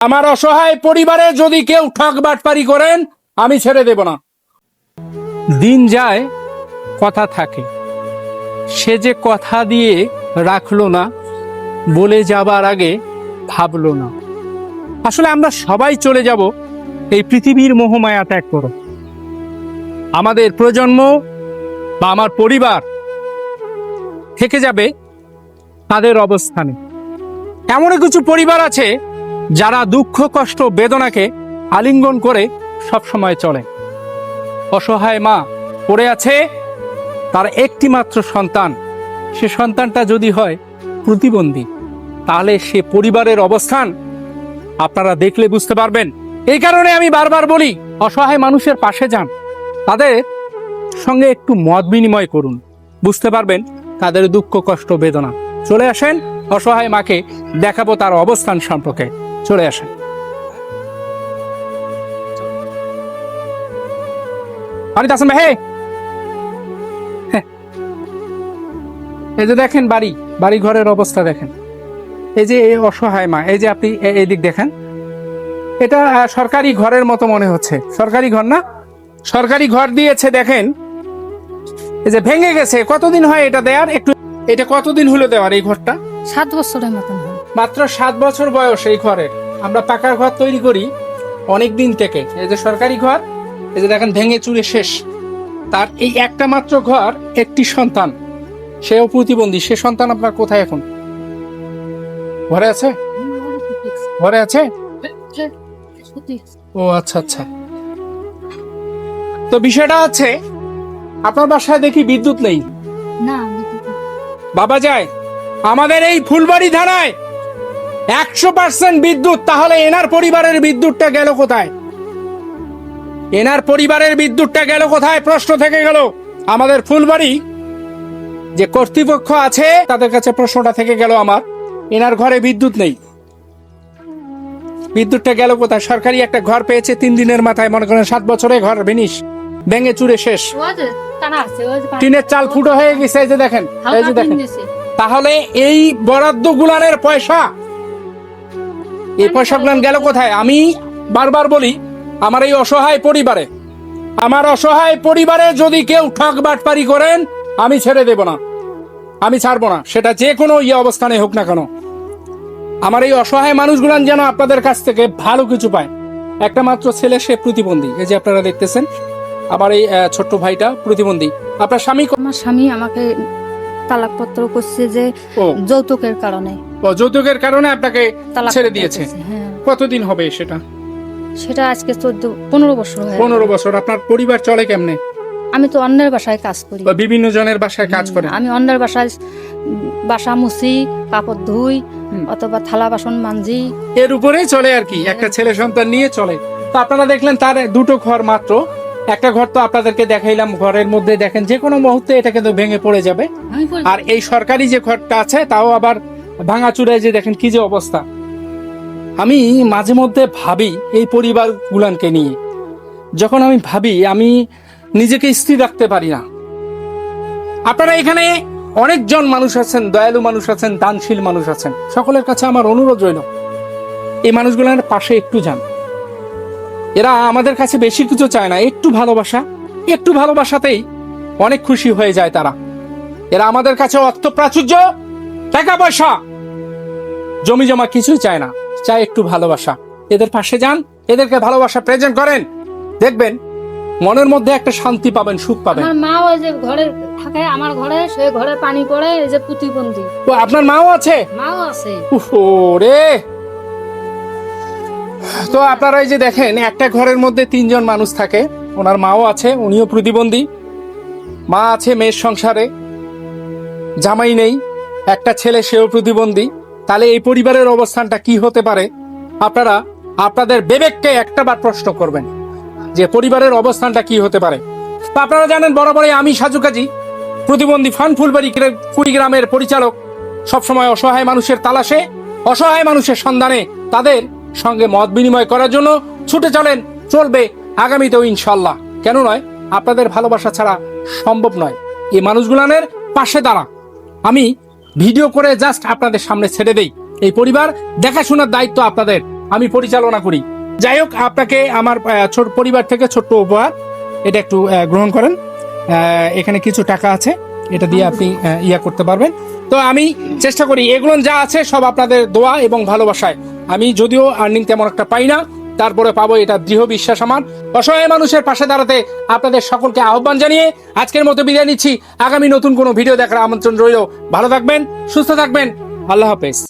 আমার অসহায় পরিবারে যদি কেউ ঠক বাটপারি করেন আমি ছেড়ে দেব না। দিন যায় কথা থাকে, সে যে কথা দিয়ে রাখলো না, বলে যাবার আগে ভাবলো না। আসলে আমরা সবাই চলে যাব এই পৃথিবীর মোহমায়া ত্যাগ করে। আমাদের প্রজন্ম বা আমার পরিবার থেকে যাবে তাদের অবস্থানে। এমন কিছু পরিবার আছে যারা দুঃখ কষ্ট বেদনাকে আলিঙ্গন করে সব সময় চলে। অসহায় মা পড়ে আছে, তার একটি মাত্র সন্তান, সে সন্তানটা যদি হয় প্রতিবন্ধী, তাহলে সে পরিবারের অবস্থান আপনারা দেখলে বুঝতে পারবেন। এই কারণে আমি বারবার বলি, অসহায় মানুষের পাশে যান, তাদের সঙ্গে একটু মত বিনিময় করুন, বুঝতে পারবেন তাদের দুঃখ কষ্ট বেদনা। চলে আসেন, অসহায় মাকে দেখাবো তার অবস্থান সম্পর্কে। চলে আসেন। বাড়িতে আসেন ভাই। এই যে দেখেন বাড়ি ঘরের অবস্থা দেখেন। এই যে এই অসহায় মা, এই যে আপনি এই দিক দেখেন, এটা সরকারি ঘরের মতো মনে হচ্ছে। সরকারি ঘর না? সরকারি ঘর দিয়েছে দেখেন। এই যে ভেঙে গেছে, কতদিন হয় এটা দেওয়ার? একটু এটা কতদিন হলো দেওয়ার এই ঘরটা? 7 বছরের মতন হয়। মাত্র 7 বছর বয়স এই ঘরের। আমরা পাকা ঘর তৈরি করি অনেক দিন থেকে। এই যে সরকারি ঘর, এই যে দেখেন ভেঙে চুরে শেষ। তার এই একটা মাত্র ঘর, একটি সন্তান, সেও প্রতিবন্ধী। সে সন্তান আপনার কোথায় এখন? ঘরে আছে? ঘরে আছে? ও আচ্ছা আচ্ছা। তো বিষয়টা হচ্ছে, আপনার বাসায় দেখি বিদ্যুৎ নেই। না বাবা যায় আমাদের এই ফুলবাড়ি থানায় 100% বিদ্যুৎ। তাহলে এনার পরিবারের বিদ্যুৎটা গেল কোথায়? এনার পরিবারের বিদ্যুৎটা গেল কোথায়? প্রশ্ন থেকে গেল। আমাদের ফুলবাড়ি যে কর্তৃপক্ষ আছে তাদের কাছে প্রশ্নটা থেকে গেল আমার। এনার ঘরে বিদ্যুৎ নেই, বিদ্যুৎটা গেল কোথায়? সরকারি একটা ঘর পেয়েছে 3 দিনের মাথায়, মনে করেন 7 বছরে ঘর ভেনিস, ভেঙে চুরে শেষ। টিনের চাল ফুটো হয়ে গেছে। এই যে দেখেন, এই যে দেখেন। তাহলে এই বরাদ্দ গুলানের পয়সা, এই পয়সা গুলান গেল কোথায়? আমি বারবার বলি, আমার এই অসহায় পরিবারে, আমার অসহায় পরিবারে যদি কেউ ঠক বাটপারি করেন আমি ছেড়ে দেব না, আমি ছাড়বো না, সেটা যে কোনো অবস্থানে হোক না কেন। আমার এই অসহায় মানুষগুলান যেন আপনাদের কাছ থেকে ভালো কিছু পায়। একটা মাত্র ছেলে, সে প্রতিবন্ধী। এই যে আপনারা দেখতেছেন, আমার এই ছোট্ট ভাইটা প্রতিবন্ধী। আপনার স্বামী? আমার স্বামী আমাকে তালাকপত্র করছে যে যৌতুকের কারণে। যৌতুকের কারণে আপনাকে ছেড়ে দিয়েছে? হ্যাঁ। কতদিন হবে সেটা? সেটা আজকে 15 বছর হয়। 15 বছর। আপনার পরিবার চলে কেমনে? আমি তো অন্যের বাসায় কাজ করি, বিভিন্ন জনের বাসায় কাজ করে। আমি অন্যের বাসায় বাসা মুছি, কাপড় ধুই, অথবা থালা বাসন মানজি, এর উপরেই চলে আর কি। একটা ছেলে সন্তান নিয়ে চলে। তো আপনারা দেখলেন তার 2টো ঘর মাত্র। একটা ঘর তো আপনাদেরকে দেখাইলাম, ঘরের মধ্যে দেখেন যে কোনো মুহূর্তে এটা কিন্তু ভেঙে পড়ে যাবে। আর এই সরকারি যে ঘরটা আছে তাও আবার ভাঙাচুরায়, যে দেখেন কি যে অবস্থা। আমি মাঝে মধ্যে ভাবি এই পরিবার গুলানকে নিয়ে, যখন আমি ভাবি আমি নিজেকে স্থির রাখতে পারি না। আপনারা এখানে অনেকজন মানুষ আছেন, দয়ালু মানুষ আছেন, দানশীল মানুষ আছেন। সকলের কাছে আমার অনুরোধ রইল, এই মানুষগুলোর পাশে একটু যান। এরা আমাদের কাছে বেশি কিছু চায় না, একটু ভালোবাসা। একটু ভালোবাসাতেই অনেক খুশি হয়ে যায় তারা। এরা আমাদের কাছে অর্থ প্রাচুর্য, টাকা পয়সা, জমি জমা কিছুই চায় না, চায় একটু ভালোবাসা। এদের পাশে যান, এদেরকে ভালোবাসা প্রেজেন্ট করেন, দেখবেন মনের মধ্যে একটা শান্তি পাবেন, সুখ পাবেন। আমার মা ওই যে ঘরে থাকে, আমার ঘরে, সে ঘরে পানি পড়ে, এই যে প্রতিবন্ধী। তো আপনার মাও আছে? মাও আছে। ওরে, তো আপনারা এই যে দেখেন, একটা ঘরের মধ্যে 3 জন মানুষ থাকে। ওনার মাও আছে, উনিও প্রতিবন্ধী। মা আছে মেয়ের সংসারে, জামাই নেই, একটা ছেলে, সেও প্রতিবন্ধী। তাহলে এই পরিবারের অবস্থানটা কি হতে পারে? আপনারা আপনাদের বিবেককে একটাবার প্রশ্ন করবেন যে পরিবারের অবস্থানটা কি হতে পারে। তো আপনারা জানেন, বরাবরই আমি সাজু কাজী, প্রতিবন্ধী ফান্ড ফুলবাড়ি কুড়িগ্রামের পরিচালক, সবসময় অসহায় মানুষের তালাশে, অসহায় মানুষের সন্ধানে তাদের সঙ্গে মত বিনিময় করার জন্য ছুটে চলবে আগামীতেও ইনশাল্লাহ। কেন নয়? আপনাদের ভালোবাসা ছাড়া সম্ভব নয়। এই মানুষগুলানের পাশে দাঁড়া আমি ভিডিও করে জাস্ট আপনাদের সামনে ছেড়ে দেই। এই পরিবার দেখাশোনার দায়িত্ব আপনাদের। আমি পরিচালনা করি। যাই হোক, আপনাকে আমার ছোট পরিবার থেকে ছোট্ট উপহার, এটা একটু গ্রহণ করেন। এখানে কিছু টাকা আছে, এটা দিয়ে আপনি ইয়া করতে পারবেন। তো আমি চেষ্টা করি এগুলো যা আছে সব আপনাদের দোয়া এবং ভালোবাসায়। আমি যদিও আর্নিং তেমন একটা পাই না, তারপরে পাবো, এটা দৃঢ় বিশ্বাস আমার। অসহায় মানুষের পাশে দাঁড়াতে আপনাদের সকলকে আহ্বান জানিয়ে আজকের মতো বিদায় নিচ্ছি। আগামী নতুন কোনো ভিডিও দেখার আমন্ত্রণ রইল। ভালো থাকবেন, সুস্থ থাকবেন, আল্লাহ হাফেজ।